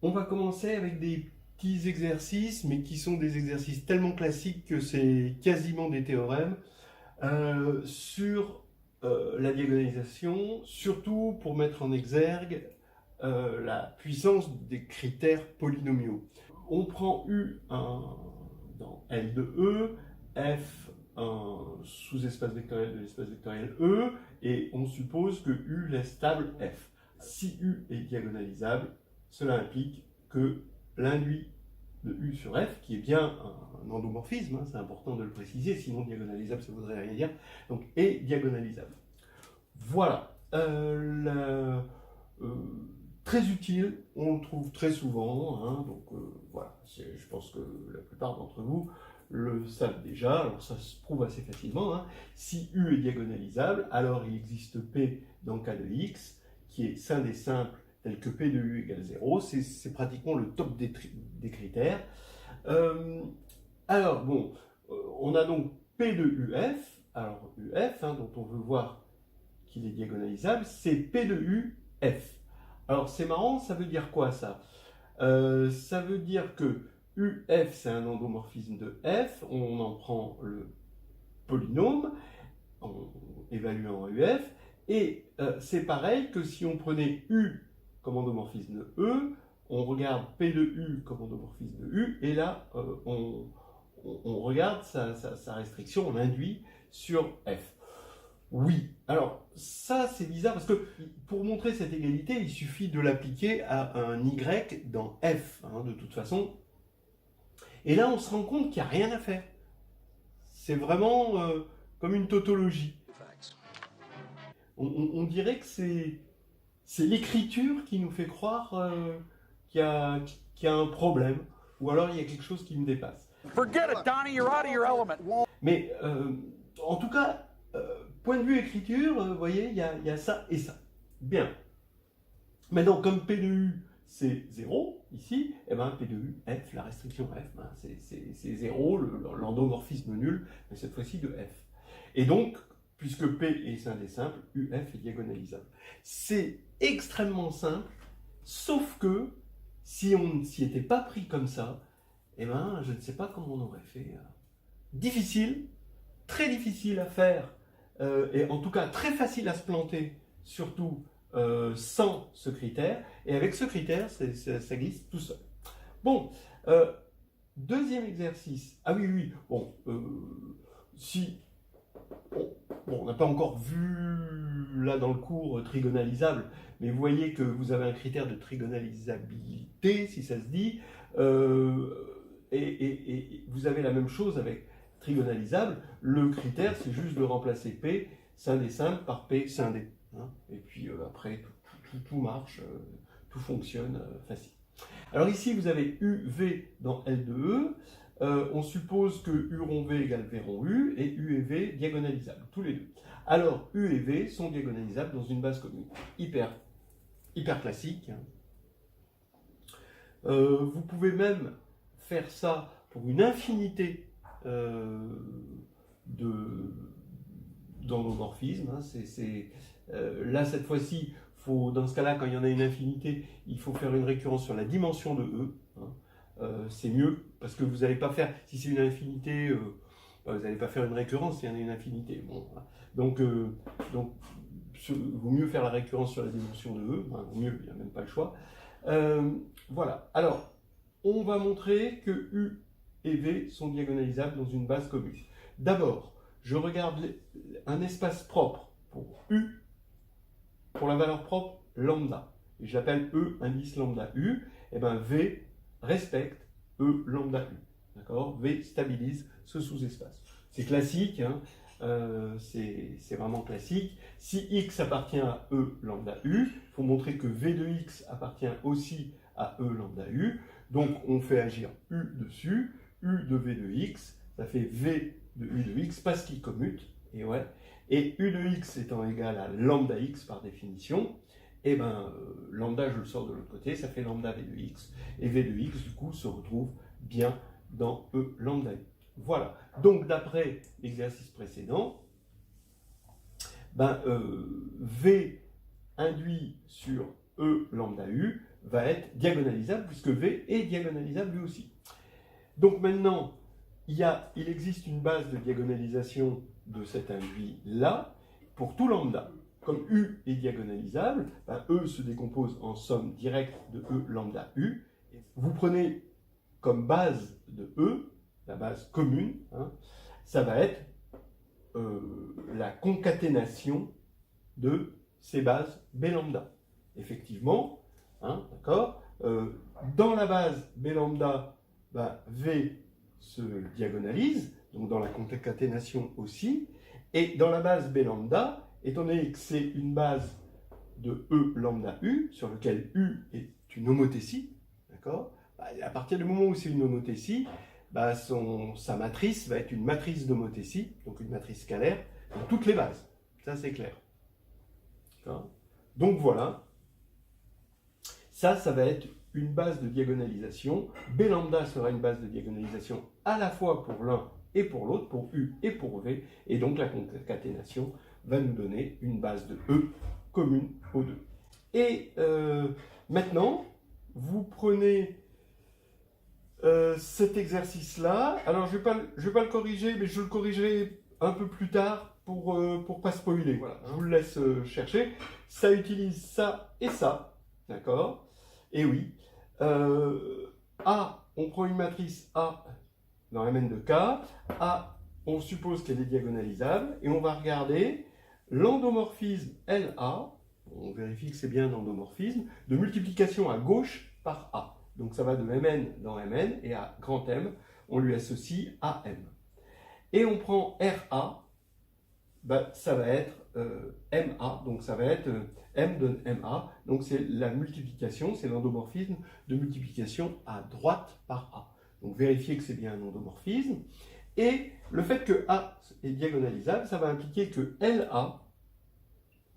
On va commencer avec des petits exercices, mais qui sont des exercices tellement classiques que c'est quasiment des théorèmes, sur la diagonalisation, surtout pour mettre en exergue la puissance des critères polynomiaux. On prend U dans L de E, F un sous-espace vectoriel de l'espace vectoriel E, et on suppose que U laisse stable F. Si U est diagonalisable, cela implique que l'induit de U sur F, qui est bien un endomorphisme, hein, c'est important de le préciser, sinon diagonalisable ça ne voudrait rien dire, donc est diagonalisable. Voilà. Très utile, on le trouve très souvent, hein, donc voilà, je pense que la plupart d'entre vous le savent déjà, alors ça se prouve assez facilement. Hein. Si U est diagonalisable, alors il existe P dans K de X, qui est sein des simples tel que P de U égale 0, c'est pratiquement le top des critères. Alors bon, on a donc P de UF, alors UF, hein, dont on veut voir qu'il est diagonalisable, c'est P de U F. Alors c'est marrant, ça veut dire quoi ça? Ça veut dire que UF c'est un endomorphisme de F, on en prend le polynôme, on évalue en UF, et c'est pareil que si on prenait U comme endomorphisme de E, on regarde P de U comme endomorphisme de U, et là on regarde sa restriction, on l'induit sur F. Oui, alors ça c'est bizarre parce que pour montrer cette égalité, il suffit de l'appliquer à un Y dans F, hein, de toute façon. Et là on se rend compte qu'il n'y a rien à faire. C'est vraiment comme une tautologie. On dirait que c'est l'écriture qui nous fait croire qu'il y a un problème, ou alors il y a quelque chose qui me dépasse. Forget it, Donnie, you're out of your element. Mais en tout cas, point de vue écriture, vous voyez, il y a ça et ça. Bien. Maintenant, comme P de U, c'est 0, ici, et ben P de U, F, la restriction F, ben, c'est 0, l'endomorphisme nul, mais cette fois-ci de F. Et donc, puisque P est sein des simples, UF est diagonalisable. C'est extrêmement simple, sauf que, si on ne s'y était pas pris comme ça, eh ben, je ne sais pas comment on aurait fait. Difficile, très difficile à faire, et en tout cas très facile à se planter, surtout sans ce critère, et avec ce critère, ça glisse tout seul. Bon, deuxième exercice. Ah oui, oui, bon, si... Bon, on n'a pas encore vu là dans le cours trigonalisable, mais vous voyez que vous avez un critère de trigonalisabilité, si ça se dit, et vous avez la même chose avec trigonalisable. Le critère, c'est juste de remplacer P, sein des simples, par P, sein des. Hein, et puis après, tout marche, tout fonctionne facile. Alors ici, vous avez UV dans L de E. On suppose que U rond V égale V rond U, et U et V diagonalisables, tous les deux. Alors, U et V sont diagonalisables dans une base commune. Hyper classique. Vous pouvez même faire ça pour une infinité d'endomorphismes. Hein. Là, cette fois-ci, dans ce cas-là, quand il y en a une infinité, il faut faire une récurrence sur la dimension de E. Hein. C'est mieux, parce que vous n'allez pas faire, si c'est une infinité, vous n'allez pas faire une récurrence s'il y en a une infinité. Bon, voilà. Donc, vaut mieux faire la récurrence sur la dimension de E, enfin, vaut mieux, il n'y a même pas le choix. Voilà, alors, on va montrer que U et V sont diagonalisables dans une base commune. D'abord, je regarde un espace propre pour U, pour la valeur propre lambda, et j'appelle E indice lambda U, et bien V respecte E lambda U. D'accord? V stabilise ce sous-espace. C'est classique, hein, c'est vraiment classique. Si X appartient à E lambda U, il faut montrer que V de X appartient aussi à E lambda U. Donc on fait agir U dessus, U de V de X, ça fait V de U de X parce qu'il commute, et ouais. Et U de X étant égal à lambda X par définition, et ben lambda je le sors de l'autre côté, ça fait lambda V de X, et V de X du coup se retrouve bien dans E lambda U. Voilà, donc d'après l'exercice précédent, ben, V induit sur E lambda U va être diagonalisable puisque V est diagonalisable lui aussi. Donc maintenant, il existe une base de diagonalisation de cet induit-là pour tout lambda. Comme U est diagonalisable, ben E se décompose en somme directe de E lambda U. Vous prenez comme base de E, la base commune, hein, ça va être la concaténation de ces bases B lambda. Effectivement, hein, d'accord, dans la base B lambda, bah, V se diagonalise, donc dans la concaténation aussi, et dans la base B lambda, étant donné que c'est une base de E lambda U, sur lequel U est une homothétie, d'accord, bah, à partir du moment où c'est une homothétie, bah, sa matrice va être une matrice d'homothétie, donc une matrice scalaire, dans toutes les bases. Ça, c'est clair. Donc voilà. Ça va être une base de diagonalisation. B lambda sera une base de diagonalisation à la fois pour l'un et pour l'autre, pour U et pour V. Et donc la concaténation va nous donner une base de E commune aux deux. Et maintenant, vous prenez cet exercice-là. Alors, je vais pas le corriger, mais je le corrigerai un peu plus tard pour pas spoiler. Voilà, je vous le laisse chercher. Ça utilise ça et ça, d'accord? Et oui. A, on prend une matrice A dans Mn de K. A, on suppose qu'elle est diagonalisable. Et on va regarder l'endomorphisme LA. On vérifie que c'est bien un endomorphisme de multiplication à gauche par A. Donc ça va de Mn dans Mn, et à grand M, on lui associe AM. Et on prend RA, ben, ça va être MA, donc ça va être M donne MA, donc c'est la multiplication, c'est l'endomorphisme de multiplication à droite par A. Donc vérifiez que c'est bien un endomorphisme. Et le fait que A est diagonalisable, ça va impliquer que LA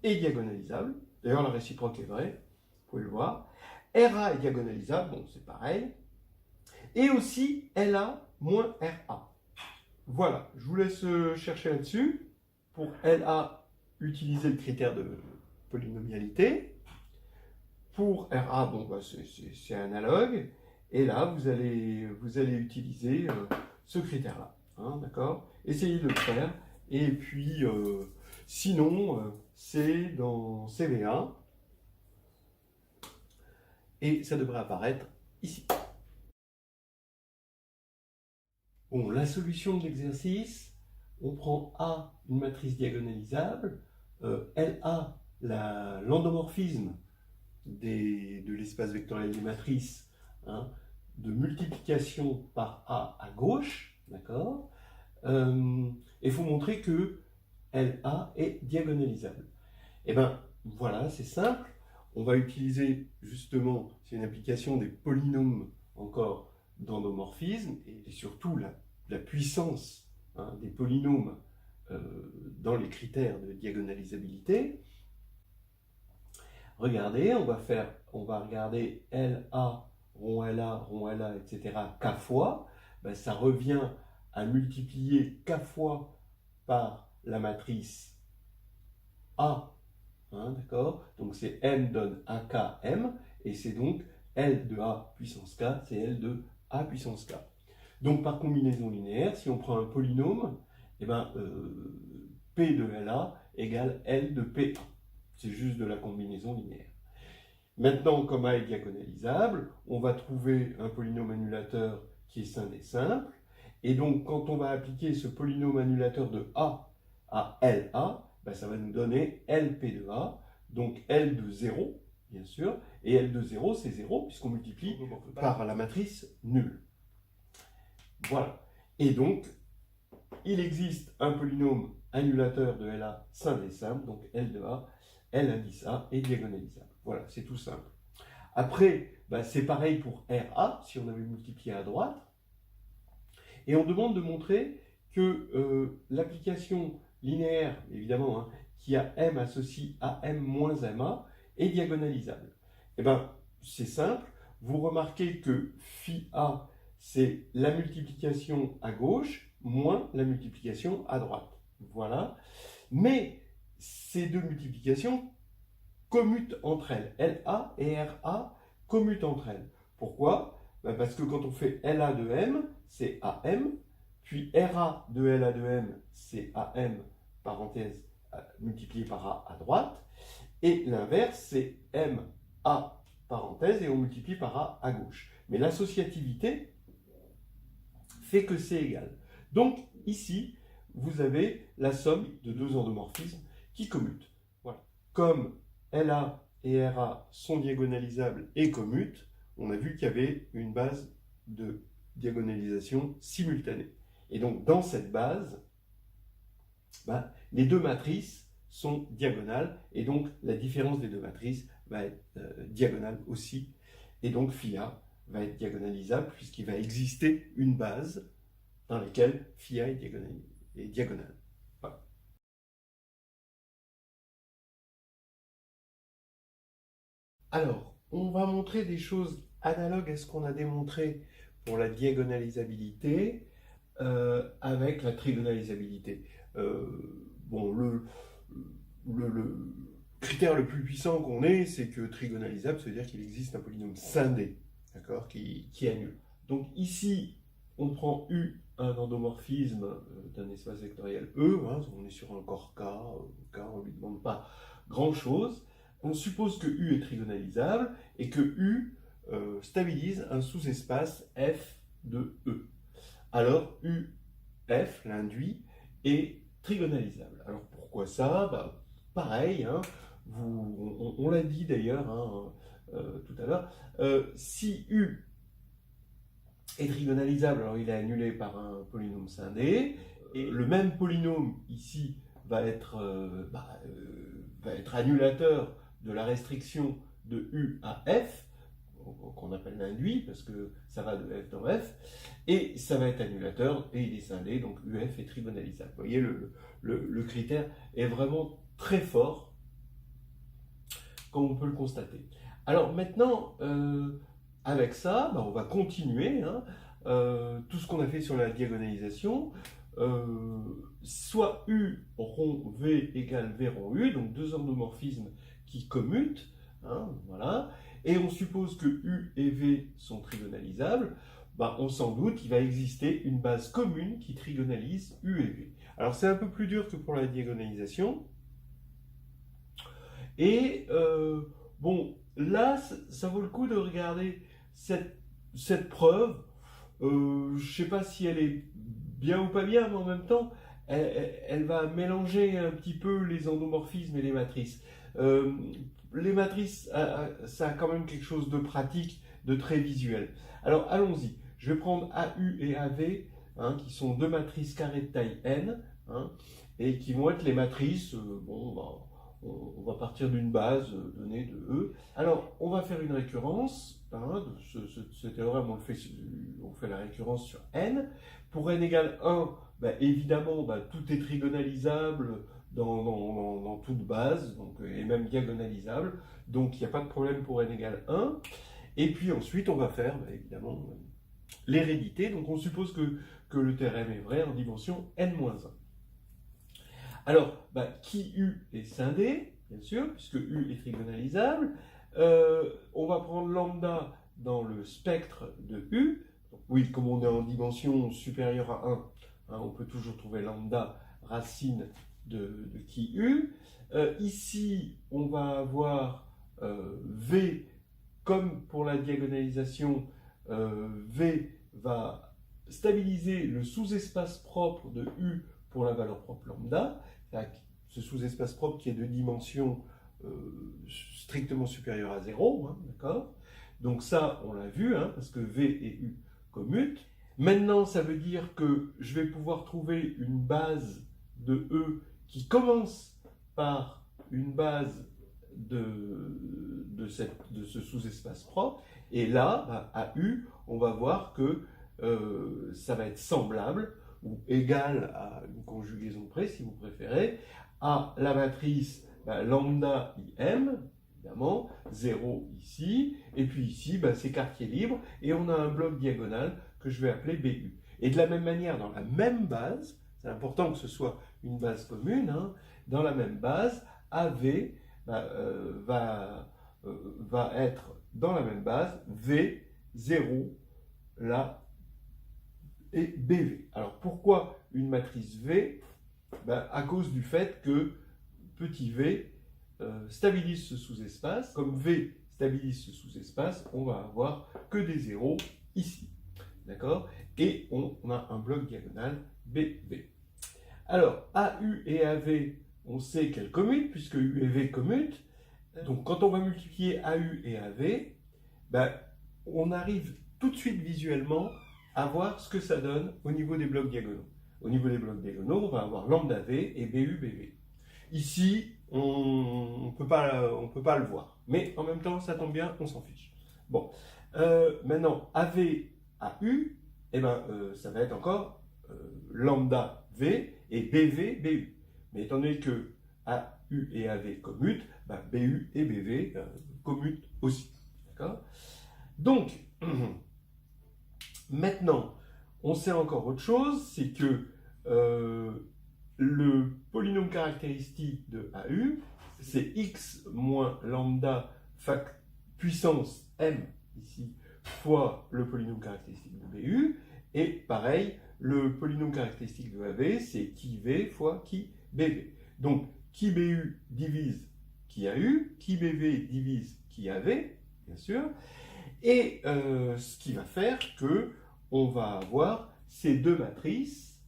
est diagonalisable. D'ailleurs, la réciproque est vraie, vous pouvez le voir. RA est diagonalisable, bon, c'est pareil. Et aussi LA moins RA. Voilà, je vous laisse chercher là-dessus. Pour LA, utiliser le critère de polynomialité. Pour RA, bon, bah, c'est analogue. Et là, vous allez utiliser ce critère-là. Hein, d'accord? Essayez de le faire. Et puis, sinon, c'est dans CV1. Et ça devrait apparaître ici. Bon, la solution de l'exercice, on prend A, une matrice diagonalisable, LA, l'endomorphisme de l'espace vectoriel des matrices, hein, de multiplication par A à gauche, d'accord. Il faut montrer que LA est diagonalisable. Et bien, voilà, c'est simple. On va utiliser justement, c'est une application des polynômes encore d'endomorphisme et surtout la puissance, hein, des polynômes dans les critères de diagonalisabilité. Regardez, on va regarder LA, rond LA, etc. K fois. Ben, ça revient à multiplier K fois par la matrice A. Hein, d'accord? Donc c'est M donne AKM, et c'est donc L de A puissance K, c'est L de A puissance K. Donc par combinaison linéaire, si on prend un polynôme, eh ben, P de LA égale L de P1. C'est juste de la combinaison linéaire. Maintenant, comme A est diagonalisable, on va trouver un polynôme annulateur qui est scindé simple, et donc quand on va appliquer ce polynôme annulateur de A à LA, ben, ça va nous donner LP de A, donc L de 0, bien sûr, et L de 0, c'est 0, puisqu'on multiplie par la matrice nulle. Voilà. Et donc, il existe un polynôme annulateur de LA scindé simple, donc L de A, L indice A est diagonalisable. Voilà, c'est tout simple. Après, ben, c'est pareil pour RA, si on avait multiplié à droite, et on demande de montrer que l'application linéaire, évidemment, hein, qui a M associé à M moins MA, est diagonalisable. Et bien, c'est simple. Vous remarquez que phi A, c'est la multiplication à gauche moins la multiplication à droite. Voilà. Mais ces deux multiplications commutent entre elles. LA et RA commutent entre elles. Pourquoi? Parce que quand on fait LA de M, c'est AM, puis RA de LA de M, c'est AM, parenthèse, multiplié par A à droite, et l'inverse, c'est MA, parenthèse, et on multiplie par A à gauche. Mais l'associativité fait que c'est égal. Donc, ici, vous avez la somme de deux endomorphismes qui commutent. Voilà. Comme LA et RA sont diagonalisables et commutent, on a vu qu'il y avait une base de diagonalisation simultanée. Et donc, dans cette base, les deux matrices sont diagonales, et donc la différence des deux matrices va être diagonale aussi. Et donc, phi A va être diagonalisable, puisqu'il va exister une base dans laquelle phi A est diagonale. Voilà. Alors, on va montrer des choses analogues à ce qu'on a démontré pour la diagonalisabilité avec la trigonalisabilité. Bon, le critère le plus puissant qu'on ait, c'est que trigonalisable, ça veut dire qu'il existe un polynôme scindé, d'accord, qui annule. Donc ici, on prend U, un endomorphisme d'un espace vectoriel E, hein, on est sur un corps K, on ne lui demande pas grand-chose. On suppose que U est trigonalisable et que U stabilise un sous-espace F de E. Alors UF, l'induit, est trigonalisable. Alors pourquoi ça? Pareil, hein, on l'a dit d'ailleurs hein, tout à l'heure, si U est trigonalisable, alors il est annulé par un polynôme scindé, et le même polynôme ici va être annulateur de la restriction de U à F, qu'on appelle l'induit, parce que ça va de F dans F, et ça va être annulateur, et il est scindé, donc UF est trigonalisable. Vous voyez, le critère est vraiment très fort, comme on peut le constater. Alors maintenant, avec ça, on va continuer hein, tout ce qu'on a fait sur la diagonalisation, soit U rond V égale V rond U, donc deux endomorphismes qui commutent, hein, voilà. Et on suppose que U et V sont trigonalisables, on s'en doute, il va exister une base commune qui trigonalise U et V. Alors c'est un peu plus dur que pour la diagonalisation. Et bon, là, ça vaut le coup de regarder cette preuve. Je ne sais pas si elle est bien ou pas bien, mais en même temps, elle va mélanger un petit peu les endomorphismes et les matrices. Les matrices, ça a quand même quelque chose de pratique, de très visuel. Alors allons-y. Je vais prendre AU et AV, hein, qui sont deux matrices carrées de taille n, hein, et qui vont être les matrices. On va partir d'une base donnée de E. Alors, on va faire une récurrence. Hein, ce théorème, on fait la récurrence sur n. Pour n égale 1, évidemment, tout est trigonalisable dans toute base, donc, et même diagonalisable. Donc, il n'y a pas de problème pour n égale 1. Et puis ensuite, on va faire, évidemment, l'hérédité. Donc, on suppose que le théorème est vrai en dimension n-1. Alors, qui U est scindé, bien sûr, puisque U est trigonalisable. On va prendre lambda dans le spectre de U. Donc, oui, comme on est en dimension supérieure à 1, hein, on peut toujours trouver lambda racine de qui U. Ici, on va avoir V, comme pour la diagonalisation, V va stabiliser le sous-espace propre de U pour la valeur propre lambda, ce sous-espace propre qui est de dimension strictement supérieure à 0, hein, d'accord? Donc ça, on l'a vu, hein, parce que V et U commutent. Maintenant, ça veut dire que je vais pouvoir trouver une base de E qui commence par une base de ce sous-espace propre, et là, à U, on va voir que ça va être semblable, ou égal à une conjugaison près, si vous préférez, à la matrice lambda IM, évidemment, 0 ici, et puis ici, c'est quartier libre, et on a un bloc diagonal que je vais appeler BU. Et de la même manière, dans la même base, c'est important que ce soit une base commune, hein, dans la même base, AV, va être dans la même base, V, 0, là, et BV. Alors pourquoi une matrice V? À cause du fait que petit v stabilise ce sous-espace. Comme V stabilise ce sous-espace, on va avoir que des zéros ici. D'accord? Et on a un bloc diagonal BV. Alors, AU et AV, on sait qu'elles commutent, puisque U et V commutent. Donc, quand on va multiplier AU et AV, on arrive tout de suite visuellement à voir ce que ça donne au niveau des blocs diagonaux. Au niveau des blocs diagonaux, on va avoir lambda V et BU, BV. Ici, on ne peut pas le voir. Mais en même temps, ça tombe bien, on s'en fiche. Bon, maintenant, AV, AU, ça va être encore lambda V et BV, BU. Mais étant donné que AU et AV commutent, BU et BV commutent aussi. D'accord? Donc, maintenant, on sait encore autre chose, c'est que le polynôme caractéristique de AU, c'est x moins lambda puissance m, ici, fois le polynôme caractéristique de BU, et pareil, le polynôme caractéristique de AV, c'est qui V fois qui BV. Donc, qui BU divise qui AU, qui BV divise qui AV, bien sûr, et ce qui va faire que on va avoir ces deux matrices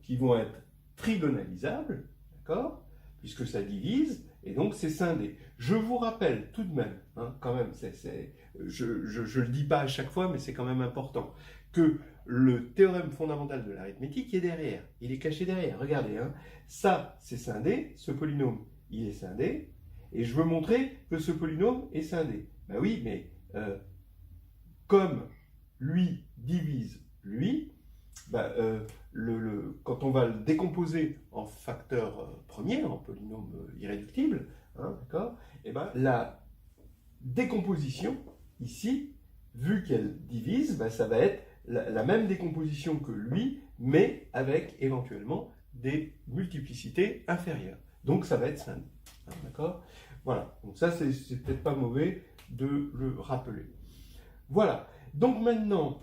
qui vont être trigonalisables, d'accord, puisque ça divise, et donc c'est scindé. Je vous rappelle tout de même, quand même, je le dis pas à chaque fois, mais c'est quand même important, que le théorème fondamental de l'arithmétique est derrière, il est caché derrière, regardez, ça c'est scindé, ce polynôme il est scindé, et je veux montrer que ce polynôme est scindé. Ben oui, mais comme lui divise lui, quand on va le décomposer en facteur premier, en polynôme irréductible, d'accord, la décomposition, ici, vu qu'elle divise, ça va être la même décomposition que lui, mais avec éventuellement des multiplicités inférieures. Donc ça va être scindé. D'accord? Voilà. Donc ça, c'est peut-être pas mauvais de le rappeler. Voilà. Donc maintenant,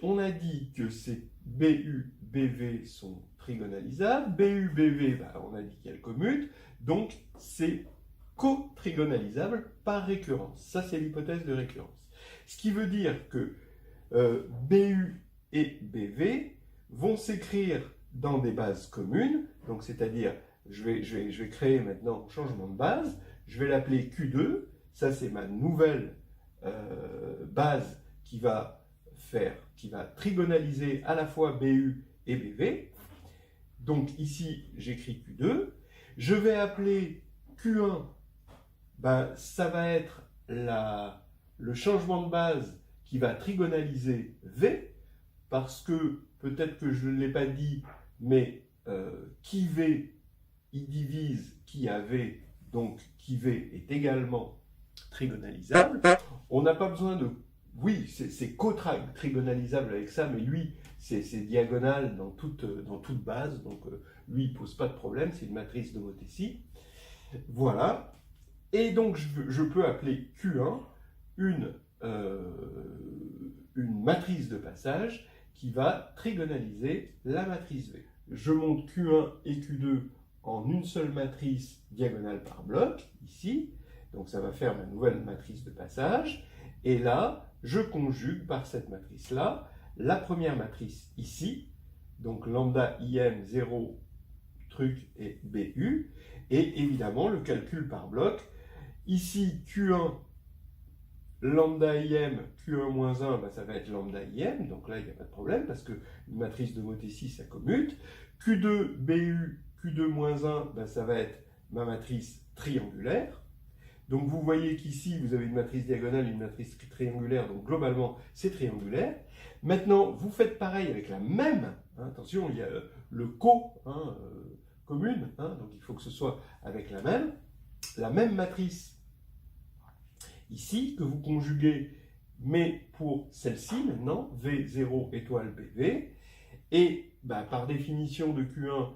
on a dit que ces BU, BV sont trigonalisables. BU, BV, on a dit qu'elles commutent. Donc, c'est cotrigonalisable par récurrence. Ça, c'est l'hypothèse de récurrence. Ce qui veut dire que BU et BV vont s'écrire dans des bases communes. Donc, c'est-à-dire, je vais créer maintenant un changement de base. Je vais l'appeler Q2. Ça, c'est ma nouvelle base qui va trigonaliser à la fois BU et BV. Donc ici, j'écris Q2. Je vais appeler Q1, ça va être le changement de base qui va trigonaliser V, parce que, peut-être que je ne l'ai pas dit, mais qui V, il divise qui AV, donc qui V est également trigonalisable. On n'a pas besoin de... Oui, c'est co-trigonalisable avec ça, mais lui, c'est diagonal dans toute base, donc lui, il ne pose pas de problème, c'est une matrice de Motesi. Voilà. Et donc, je peux appeler Q1 une matrice de passage qui va trigonaliser la matrice V. Je monte Q1 et Q2 en une seule matrice diagonale par bloc, ici. Donc ça va faire ma nouvelle matrice de passage. Et là, je conjugue par cette matrice-là la première matrice ici, donc lambda IM 0 truc et BU, et évidemment le calcul par bloc. Ici, Q1, lambda IM, Q1-1, ça va être lambda IM, donc là il n'y a pas de problème, parce que une matrice de Motesi, ça commute. Q2, BU, Q2-1, ça va être ma matrice triangulaire. Donc vous voyez qu'ici, vous avez une matrice diagonale et une matrice triangulaire, donc globalement, c'est triangulaire. Maintenant, vous faites pareil avec la même, attention, il y a le commune, donc il faut que ce soit avec la même matrice ici, que vous conjuguez, mais pour celle-ci maintenant, V0 étoile BV, et par définition de Q1,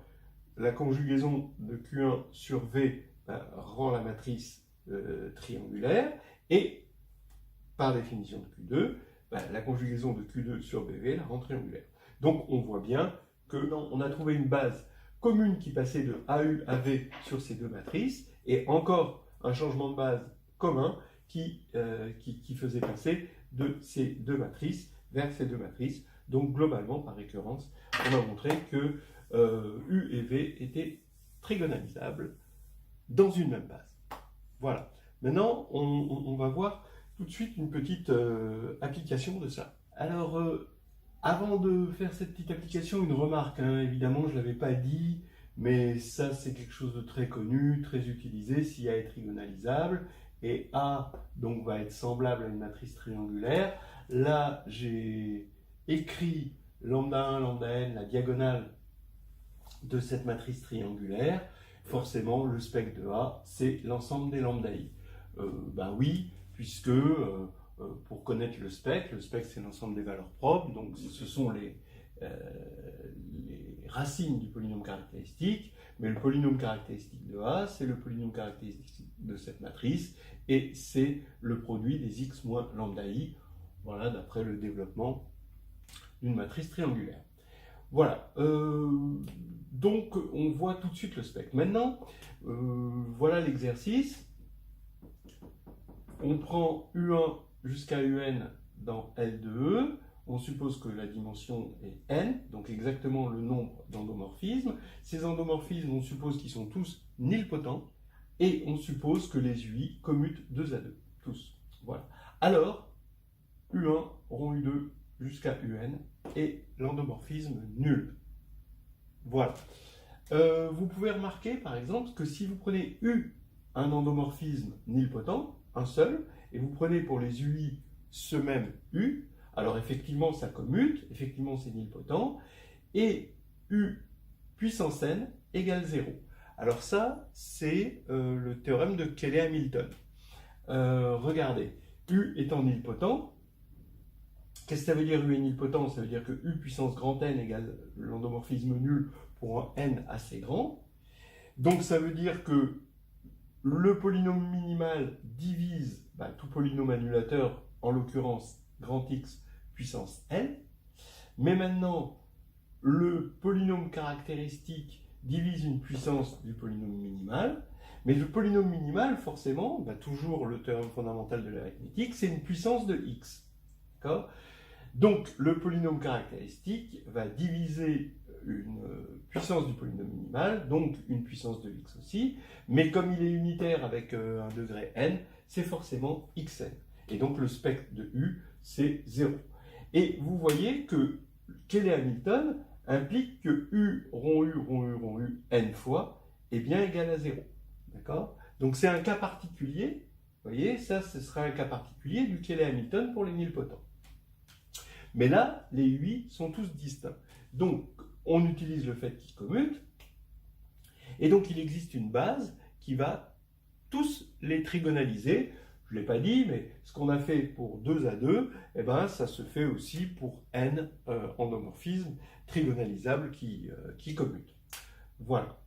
la conjugaison de Q1 sur V, rend la matrice triangulaire, et par définition de Q2, la conjugaison de Q2 sur BV la rend triangulaire. Donc on voit bien qu'on a trouvé une base commune qui passait de AU à V sur ces deux matrices, et encore un changement de base commun qui faisait passer de ces deux matrices vers ces deux matrices. Donc globalement, par récurrence, on a montré que U et V étaient trigonalisables dans une même base. Voilà. Maintenant, on va voir tout de suite une petite application de ça. Alors, avant de faire cette petite application, une remarque, hein, évidemment, je ne l'avais pas dit, mais ça, c'est quelque chose de très connu, très utilisé. Si A est trigonalisable, et A donc va être semblable à une matrice triangulaire, là, j'ai écrit lambda 1, lambda n, la diagonale de cette matrice triangulaire. Forcément, le spectre de A, c'est l'ensemble des lambda I. Ben oui, puisque pour connaître le spectre c'est l'ensemble des valeurs propres, donc ce sont les racines du polynôme caractéristique, mais le polynôme caractéristique de A, c'est le polynôme caractéristique de cette matrice, et c'est le produit des x moins lambda I, voilà, d'après le développement d'une matrice triangulaire. Voilà, donc on voit tout de suite le spectre. Maintenant, voilà l'exercice. On prend U1 jusqu'à UN dans L de E, on suppose que la dimension est N, donc exactement le nombre d'endomorphismes. Ces endomorphismes, on suppose qu'ils sont tous nilpotents, et on suppose que les UI commutent 2 à 2, tous. Voilà. Alors, U1 rond U2 jusqu'à UN, et l'endomorphisme nul. Voilà. Vous pouvez remarquer, par exemple, que si vous prenez U, un endomorphisme nilpotent, un seul, et vous prenez pour les UI ce même U, alors effectivement ça commute, effectivement c'est nilpotent, et U puissance n égale 0. Alors ça, c'est le théorème de Cayley-Hamilton. Regardez, U étant nilpotent, qu'est-ce que ça veut dire U est nilpotent? Ça veut dire que U puissance grand N égale l'endomorphisme nul pour un N assez grand. Donc ça veut dire que le polynôme minimal divise tout polynôme annulateur, en l'occurrence grand X puissance N. Mais maintenant, le polynôme caractéristique divise une puissance du polynôme minimal. Mais le polynôme minimal, forcément, toujours le théorème fondamental de l'arithmétique, c'est une puissance de X. D'accord ? Donc, le polynôme caractéristique va diviser une puissance du polynôme minimal, donc une puissance de x aussi, mais comme il est unitaire avec un degré n, c'est forcément xn. Et donc le spectre de U, c'est 0. Et vous voyez que Cayley-Hamilton implique que U rond U rond U rond U n fois est bien égal à 0. D'accord ? Donc c'est un cas particulier, vous voyez, ça ce sera un cas particulier du Cayley-Hamilton pour les nilpotents. Mais là, les UI sont tous distincts. Donc, on utilise le fait qu'ils commutent, et donc il existe une base qui va tous les trigonaliser. Je ne l'ai pas dit, mais ce qu'on a fait pour 2 à 2, eh ben, ça se fait aussi pour n endomorphismes trigonalisables qui commutent. Voilà.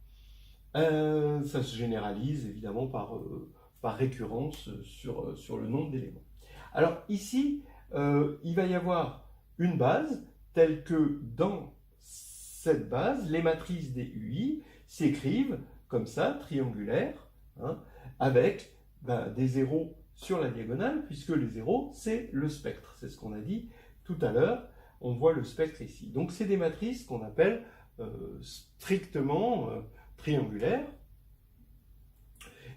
Ça se généralise évidemment par récurrence sur le nombre d'éléments. Alors ici, il va y avoir une base telle que dans cette base, les matrices des UI s'écrivent comme ça, triangulaires, hein, avec des zéros sur la diagonale, puisque les zéros, c'est le spectre. C'est ce qu'on a dit tout à l'heure. On voit le spectre ici. Donc, c'est des matrices qu'on appelle strictement triangulaires.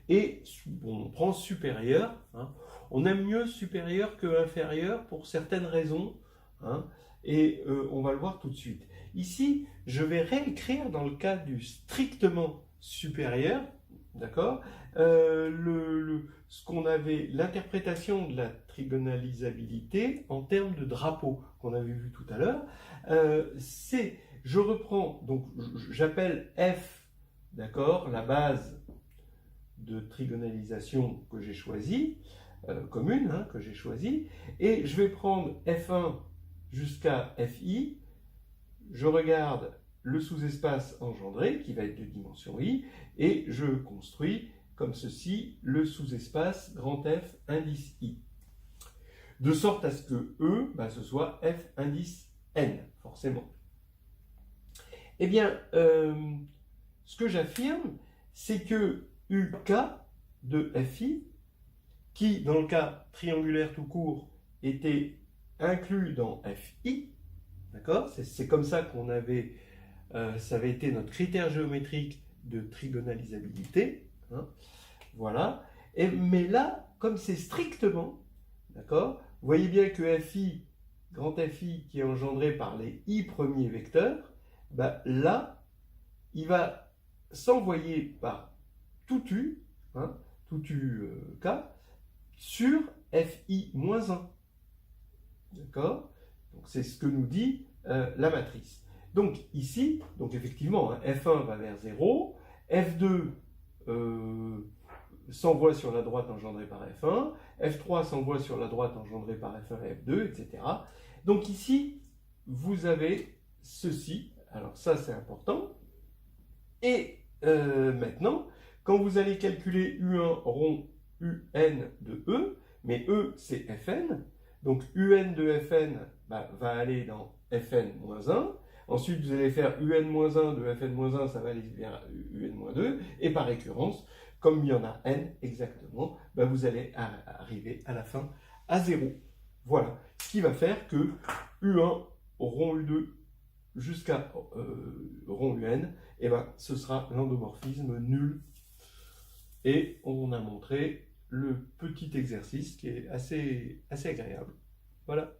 Et on prend supérieur. Hein. On aime mieux supérieur que inférieur pour certaines raisons. Hein, et on va le voir tout de suite. Ici, je vais réécrire dans le cas du strictement supérieur, d'accord, ce qu'on avait, l'interprétation de la trigonalisabilité en termes de drapeau qu'on avait vu tout à l'heure. Je reprends, donc j'appelle F, d'accord, la base de trigonalisation que j'ai choisie, commune, hein, que j'ai choisie, et je vais prendre F1 jusqu'à Fi, je regarde le sous-espace engendré, qui va être de dimension i, et je construis comme ceci, le sous-espace grand F indice I. De sorte à ce que E, ce soit F indice N, forcément. Eh bien, ce que j'affirme, c'est que UK de FI, qui dans le cas triangulaire tout court était inclus dans FI, d'accord? C'est comme ça qu'on avait, ça avait été notre critère géométrique de trigonalisabilité, hein, voilà. Mais là, comme c'est strictement, d'accord, vous voyez bien que FI, grand FI, qui est engendré par les I premiers vecteurs, là, il va s'envoyer par tout U, hein, tout UK, sur FI-1. D'accord? Donc c'est ce que nous dit la matrice. Donc ici, donc effectivement, hein, F1 va vers 0, F2 s'envoie sur la droite engendrée par F1, F3 s'envoie sur la droite engendrée par F1 et F2, etc. Donc ici, vous avez ceci. Alors ça, c'est important. Et maintenant, quand vous allez calculer U1 rond UN de E, mais E, c'est Fn, donc UN de Fn va aller dans Fn-1, ensuite vous allez faire UN-1 de Fn-1, ça va aller vers UN-2, et par récurrence, comme il y en a n exactement, vous allez arriver à la fin à 0. Voilà, ce qui va faire que U1 rond U2 jusqu'à rond UN, ce sera l'endomorphisme nul. Et on a montré le petit exercice qui est assez agréable. Voilà.